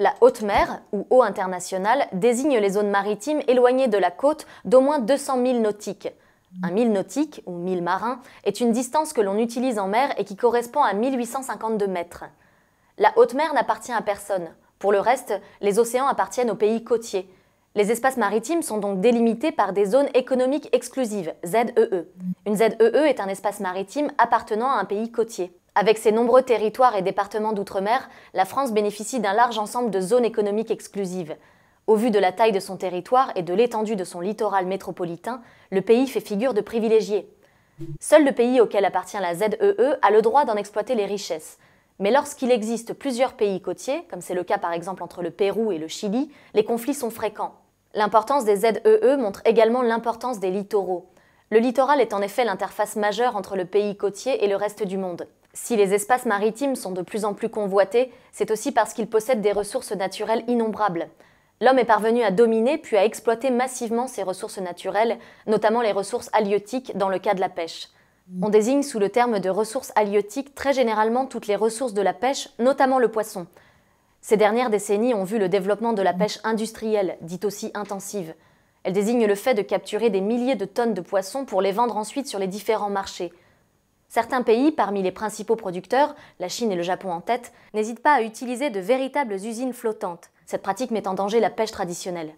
La haute mer, ou eau internationale, désigne les zones maritimes éloignées de la côte d'au moins 200 milles nautiques. Un mille nautique, ou mille marin, est une distance que l'on utilise en mer et qui correspond à 1852 mètres. La haute mer n'appartient à personne. Pour le reste, les océans appartiennent aux pays côtiers. Les espaces maritimes sont donc délimités par des zones économiques exclusives, ZEE. Une ZEE est un espace maritime appartenant à un pays côtier. Avec ses nombreux territoires et départements d'outre-mer, la France bénéficie d'un large ensemble de zones économiques exclusives. Au vu de la taille de son territoire et de l'étendue de son littoral métropolitain, le pays fait figure de privilégié. Seul le pays auquel appartient la ZEE a le droit d'en exploiter les richesses. Mais lorsqu'il existe plusieurs pays côtiers, comme c'est le cas par exemple entre le Pérou et le Chili, les conflits sont fréquents. L'importance des ZEE montre également l'importance des littoraux. Le littoral est en effet l'interface majeure entre le pays côtier et le reste du monde. Si les espaces maritimes sont de plus en plus convoités, c'est aussi parce qu'ils possèdent des ressources naturelles innombrables. L'homme est parvenu à dominer puis à exploiter massivement ces ressources naturelles, notamment les ressources halieutiques dans le cas de la pêche. On désigne sous le terme de ressources halieutiques très généralement toutes les ressources de la pêche, notamment le poisson. Ces dernières décennies ont vu le développement de la pêche industrielle, dite aussi intensive. Elle désigne le fait de capturer des milliers de tonnes de poissons pour les vendre ensuite sur les différents marchés. Certains pays, parmi les principaux producteurs, la Chine et le Japon en tête, n'hésitent pas à utiliser de véritables usines flottantes. Cette pratique met en danger la pêche traditionnelle.